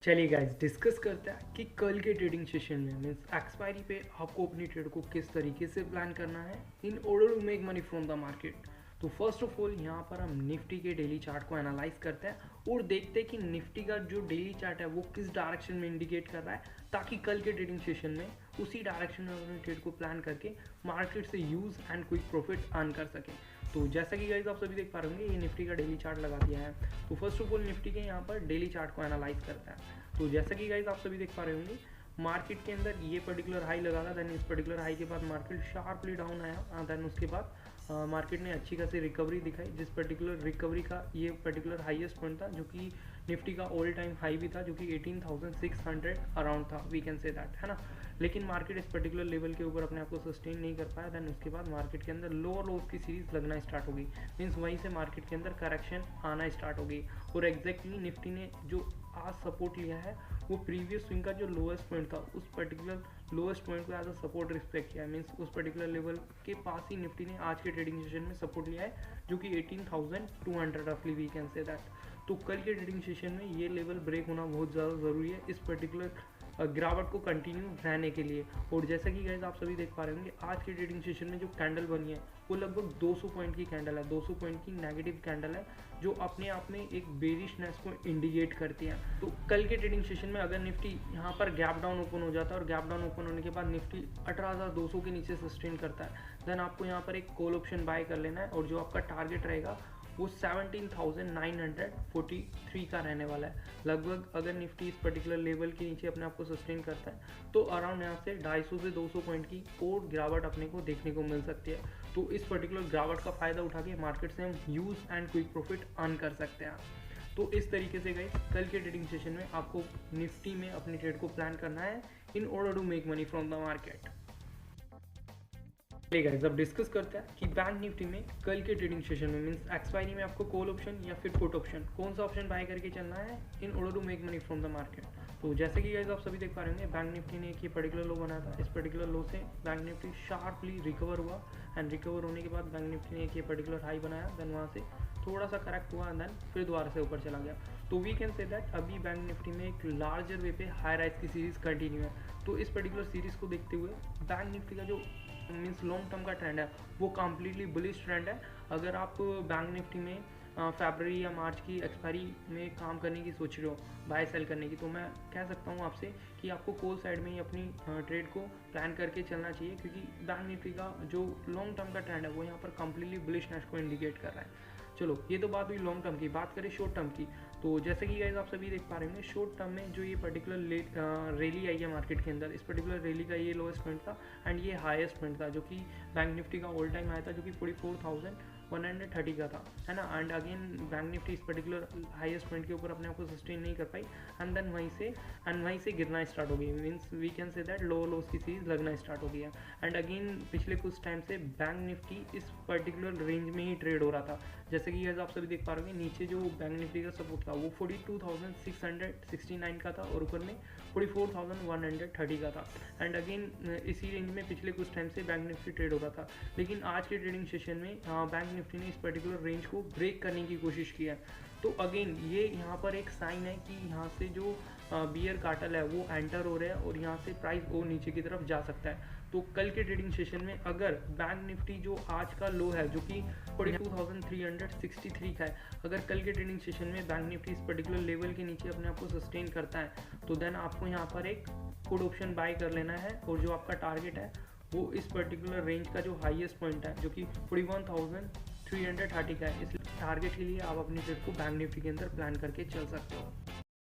चलिए guys discuss करते हैं कि कल के ट्रेडिंग सेशन में मीन्स एक्सपायरी पे आपको अपनी ट्रेड को किस तरीके से प्लान करना है in order to make money from the market. तो फर्स्ट ऑफ ऑल यहाँ पर हम निफ्टी के डेली चार्ट को एनालाइज करते हैं और देखते हैं कि निफ्टी का जो डेली चार्ट है वो किस डायरेक्शन में इंडिकेट कर रहा है, ताकि कल के ट्रेडिंग सेशन में उसी डायरेक्शन में अपने ट्रेड को प्लान करके मार्केट से use and quick profit earn कर सकें। तो जैसा कि गाइस आप सभी देख पा रहे होंगे, ये निफ्टी का डेली चार्ट लगा दिया है। तो फर्स्ट ऑफ ऑल निफ्टी के यहाँ पर डेली चार्ट को एनालाइज करता है। तो जैसा कि गाइस आप सभी देख पा रहे होंगे, मार्केट के अंदर ये पर्टिकुलर हाई लगा था, देन इस पर्टिकुलर हाई के बाद मार्केट शार्पली डाउन आया, देन उसके बाद मार्केट ने अच्छी खासी रिकवरी दिखाई, जिस पर्टिकुलर रिकवरी का ये पर्टिकुलर हाईएस्ट पॉइंट था, जो कि निफ्टी का ऑल टाइम हाई भी था, जो कि 18,600 अराउंड था, वी कैन से दैट, है ना। लेकिन मार्केट इस पर्टिकुलर लेवल के ऊपर अपने आप को सस्टेन नहीं कर पाया, देन उसके बाद मार्केट के अंदर लोअर लोज की सीरीज लगना स्टार्ट हो गई, मीन्स वहीं से मार्केट के अंदर करेक्शन आना स्टार्ट हो गई। और एग्जैक्टली निफ्टी ने जो आज सपोर्ट लिया है वो प्रीवियस स्विंग का जो लोएस्ट पॉइंट था, उस पर्टिकुलर लोएस्ट पॉइंट को एज अ सपोर्ट रिस्पेक्ट किया है, मीन्स उस पर्टिकुलर लेवल के पास ही निफ्टी ने आज के ट्रेडिंग सेशन में सपोर्ट लिया है, जो कि 18,200 रफली, वी कैन से दैट। तो कल के ट्रेडिंग सेशन में ये लेवल ब्रेक होना बहुत ज़्यादा ज़रूरी है इस पर्टिकुलर गिरावट को कंटिन्यू रहने के लिए। और जैसा कि गाइस आप सभी देख पा रहे होंगे, आज के ट्रेडिंग सेशन में जो कैंडल बनी है वो लगभग 200 पॉइंट की कैंडल है, 200 पॉइंट की नेगेटिव कैंडल है, जो अपने आप में एक बेरिशनेस को इंडिकेट करती है। तो कल के ट्रेडिंग सेशन में अगर निफ्टी यहाँ पर गैप डाउन ओपन हो जाता है और गैप डाउन ओपन होने के बाद निफ्टी 18,200 के नीचे सस्टेन करता है, देन आपको यहाँ पर एक कॉल ऑप्शन बाय कर लेना है, और जो आपका टारगेट रहेगा वो 17,943 का रहने वाला है। लगभग अगर निफ्टी इस पर्टिकुलर लेवल के नीचे अपने आप को सस्टेन करता है तो अराउंड यहाँ से 250 से 200 पॉइंट की और गिरावट अपने को देखने को मिल सकती है। तो इस पर्टिकुलर गिरावट का फ़ायदा उठा के मार्केट से हम use and quick profit earn कर सकते हैं। तो इस तरीके से गाइस कल के ट्रेडिंग सेशन में आपको निफ्टी में अपनी ट्रेड को प्लान करना है in order to make money from the market. Guys अब डिस्कस करते हैं कि बैंक निफ्टी में कल के ट्रेडिंग सेशन में मींस एक्सपायरी में आपको कॉल ऑप्शन या फिर पुट ऑप्शन कौन सा ऑप्शन बाय करके चलना है in order to make money from the market. तो जैसे कि गाइस आप सभी देख पा रहे होंगे, बैंक निफ्टी ने एक ये पर्टिकुलर लो बनाया था, इस पर्टिकुलर लो से बैंक निफ्टी शार्पली रिकवर हुआ, एंड रिकवर होने के बाद बैंक निफ्टी ने एक ये पर्टिकुलर हाई बनाया, देन वहाँ से थोड़ा सा करेक्ट हुआ, देन फिर दोबारा से ऊपर चला गया। तो वी कैन से दैट अभी बैंक निफ्टी में एक लार्जर वे पे हाई राइज की सीरीज कंटिन्यू है। तो इस पर्टिकुलर सीरीज को देखते हुए बैंक निफ्टी का जो मीन्स लॉन्ग टर्म का ट्रेंड है वो कम्प्लीटली बुलिश ट्रेंड है। अगर आप बैंक निफ्टी में फरवरी या मार्च की एक्सपायरी में काम करने की सोच रहे हो, बाय सेल करने की, तो मैं कह सकता हूँ आपसे कि आपको कॉल साइड में ही अपनी ट्रेड को प्लान करके चलना चाहिए, क्योंकि बैंक निफ्टी का जो लॉन्ग टर्म का ट्रेंड है वो यहाँ पर कम्प्लीटली बुलिशनेस को इंडिकेट कर रहा है। चलो ये तो बात हुई लॉन्ग टर्म की, बात करें शॉर्ट टर्म की। तो जैसे कि गाइस आप सभी देख पा रहे होंगे, शॉर्ट टर्म में जो ये पर्टिकुलर रैली आई है मार्केट के अंदर, इस पर्टिकुलर रैली का ये लोएस्ट पॉइंट था एंड ये हाईएस्ट पॉइंट था, जो कि बैंक निफ्टी का ऑल टाइम आया था, जो कि 44,130 का था, है ना। एंड अगेन बैंक निफ्टी इस पर्टिकुलर हाईएस्ट पॉइंट के ऊपर अपने आप को सस्टेन नहीं कर पाई, एंड देन वहीं से गिरना स्टार्ट हो गई, means we can say that low lows की सीरीज लगना स्टार्ट हो गया। एंड अगेन पिछले कुछ टाइम से बैंक निफ्टी इस पर्टिकुलर रेंज में ही ट्रेड हो रहा था। जैसे कि आप सभी देख पा रहे होंगे, नीचे जो बैंक निफ्टी का सपोर्ट था वो 42,669 का था और ऊपर में 44,130 का था। एंड अगेन इसी रेंज में पिछले कुछ टाइम से बैंक निफ्टी ट्रेड हो रहा था, लेकिन आज के ट्रेडिंग सेशन में बैंक निफ्टी ने इस पर्टिकुलर रेंज को ब्रेक करने की कोशिश की है। तो अगेन ये यहाँ पर एक साइन है कि यहाँ से जो बियर कार्टल है वो एंटर हो रहा है और यहाँ से प्राइस और नीचे की तरफ जा सकता है। तो कल के ट्रेडिंग सेशन में अगर बैंक निफ्टी जो आज का लो है, जो कि 42,363 का है, अगर कल के ट्रेडिंग सेशन में बैंक निफ्टी इस पर्टिकुलर लेवल के नीचे अपने आप को सस्टेन करता है, तो देन आपको यहाँ पर एक पुट ऑप्शन बाय कर लेना है, और जो आपका टारगेट है वो इस पर्टिकुलर रेंज का जो हाईएस्ट पॉइंट है, जो कि 41,330 का है, इस टारगेट के लिए आप अपनी ट्रेड को बैंक निफ्टी के अंदर प्लान करके चल सकते हो।